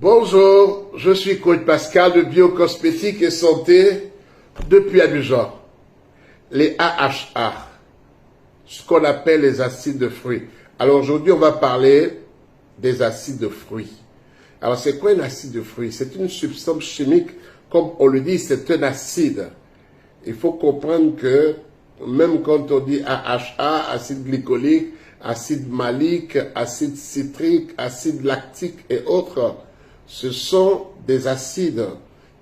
Bonjour, je suis Coach Pascal de Biocosmétique et Santé depuis Abidjan. Les AHA, ce qu'on appelle les acides de fruits. Alors aujourd'hui, on va parler des acides de fruits. Alors c'est quoi un acide de fruits? C'est une substance chimique, comme on le dit, c'est un acide. Il faut comprendre que même quand on dit AHA, acide glycolique, acide malique, acide citrique, acide lactique et autres, ce sont des acides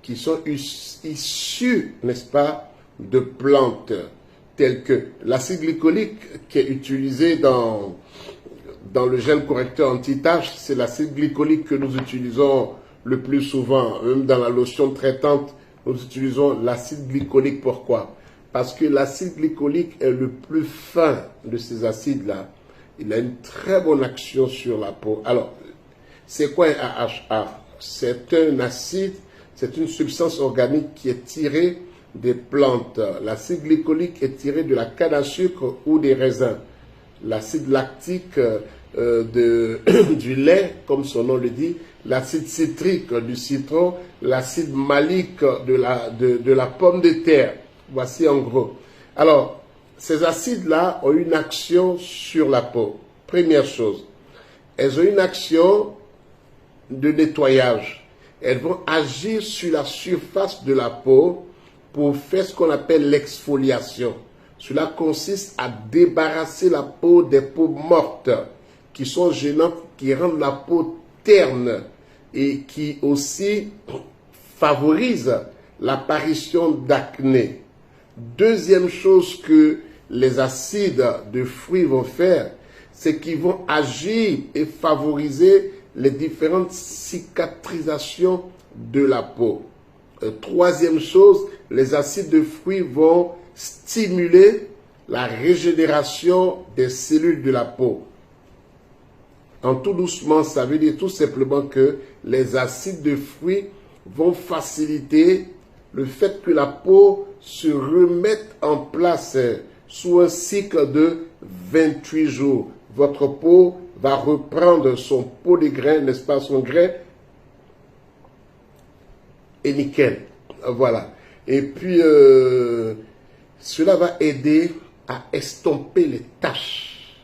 qui sont issus, n'est-ce pas, de plantes telles que l'acide glycolique qui est utilisé dans le gel correcteur anti-tache. C'est l'acide glycolique que nous utilisons le plus souvent, même dans la lotion traitante, nous utilisons l'acide glycolique. Pourquoi? Parce que l'acide glycolique est le plus fin de ces acides-là. Il a une très bonne action sur la peau. Alors, c'est quoi un AHA? C'est un acide, c'est une substance organique qui est tirée des plantes. L'acide glycolique est tiré de la canne à sucre ou des raisins. L'acide lactique du lait, comme son nom le dit, l'acide citrique du citron, l'acide malique de la pomme de terre. Voici en gros. Alors, ces acides-là ont une action sur la peau. Première chose, elles ont une action de nettoyage. Elles vont agir sur la surface de la peau pour faire ce qu'on appelle l'exfoliation. Cela consiste à débarrasser la peau des peaux mortes qui sont gênantes, qui rendent la peau terne et qui aussi favorisent l'apparition d'acné. Deuxième chose que les acides de fruits vont faire, c'est qu'ils vont agir et favoriser les différentes cicatrisations de la peau. Troisième chose, les acides de fruits vont stimuler la régénération des cellules de la peau. En tout doucement, ça veut dire tout simplement que les acides de fruits vont faciliter le fait que la peau se remette en place sous un cycle de 28 jours. Votre peau va reprendre son pot de grain, n'est-ce pas, son grain, et nickel. Voilà. Et puis, cela va aider à estomper les taches.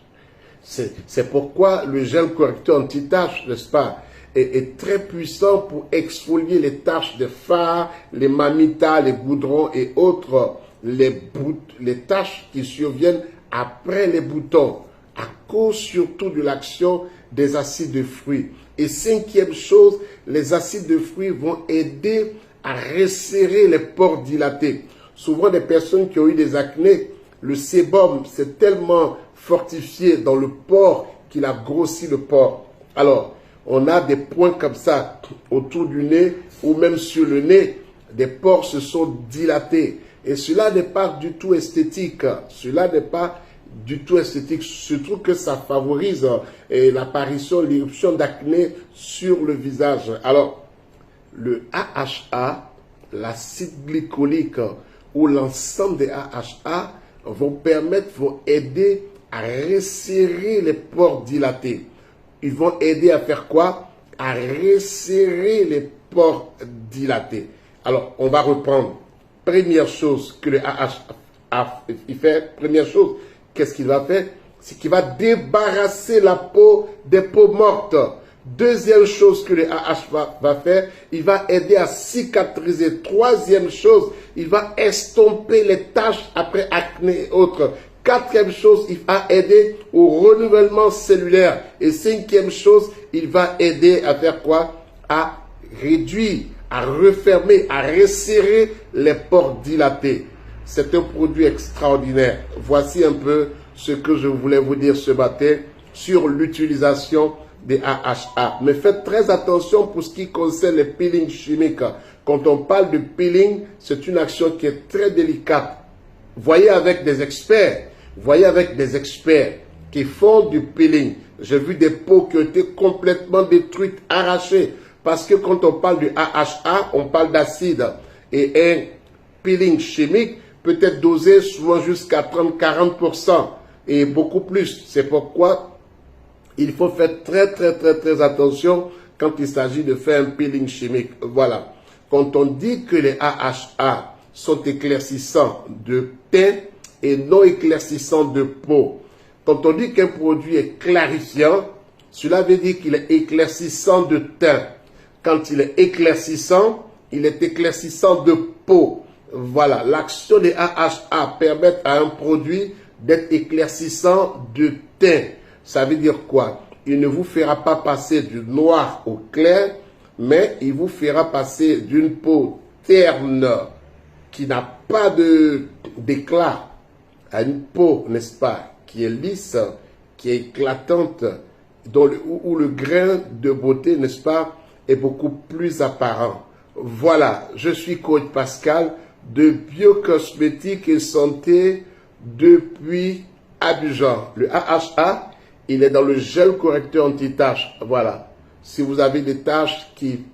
C'est pourquoi le gel correcteur anti-taches, n'est-ce pas, est très puissant pour exfolier les taches de fards, les mamitas, les goudrons et autres, les taches qui surviennent après les boutons, à cause surtout de l'action des acides de fruits. Et cinquième chose, les acides de fruits vont aider à resserrer les pores dilatés. Souvent, des personnes qui ont eu des acnés, le sébum s'est tellement fortifié dans le pore qu'il a grossi le pore. Alors, on a des points comme ça autour du nez ou même sur le nez, des pores se sont dilatés. Et cela n'est pas du tout esthétique. Cela n'est pas du tout esthétique. Je trouve que ça favorise l'apparition, l'éruption d'acné sur le visage. Alors, le AHA, l'acide glycolique ou l'ensemble des AHA vont aider à resserrer les pores dilatés. Ils vont aider à faire quoi? À resserrer les pores dilatés. Alors, on va reprendre. Première chose que le AHA fait, première chose, qu'est-ce qu'il va faire? C'est qu'il va débarrasser la peau des peaux mortes. Deuxième chose que le AHA va faire, il va aider à cicatriser. Troisième chose, il va estomper les taches après acné et autres. Quatrième chose, il va aider au renouvellement cellulaire. Et cinquième chose, il va aider à faire quoi? À réduire, à refermer, à resserrer les pores dilatés. C'est un produit extraordinaire. Voici un peu ce que je voulais vous dire ce matin sur l'utilisation des AHA. Mais faites très attention pour ce qui concerne les peelings chimiques. Quand on parle de peeling, c'est une action qui est très délicate. Voyez avec des experts. Voyez avec des experts qui font du peeling. J'ai vu des peaux qui ont été complètement détruites, arrachées. Parce que quand on parle du AHA, on parle d'acide. Et un peeling chimique peut être dosé souvent jusqu'à 30-40% et beaucoup plus. C'est pourquoi il faut faire très attention quand il s'agit de faire un peeling chimique. Voilà. Quand on dit que les AHA sont éclaircissants de teint et non éclaircissants de peau, quand on dit qu'un produit est clarifiant, cela veut dire qu'il est éclaircissant de teint. Quand il est éclaircissant, il est éclaircissant de peau. Voilà, l'action des AHA permet à un produit d'être éclaircissant de teint. Ça veut dire quoi? Il ne vous fera pas passer du noir au clair, mais il vous fera passer d'une peau terne qui n'a pas d'éclat à une peau, n'est-ce pas, qui est lisse, qui est éclatante, où le grain de beauté, n'est-ce pas, est beaucoup plus apparent. Voilà, je suis coach Pascal de Biocosmétique et Santé depuis Abidjan. Le AHA, il est dans le gel correcteur anti-taches. Voilà. Si vous avez des taches qui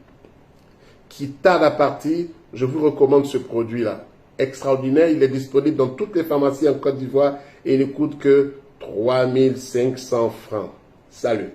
tardent à partir, je vous recommande ce produit-là. Extraordinaire, il est disponible dans toutes les pharmacies en Côte d'Ivoire et il ne coûte que 3 500 francs. Salut.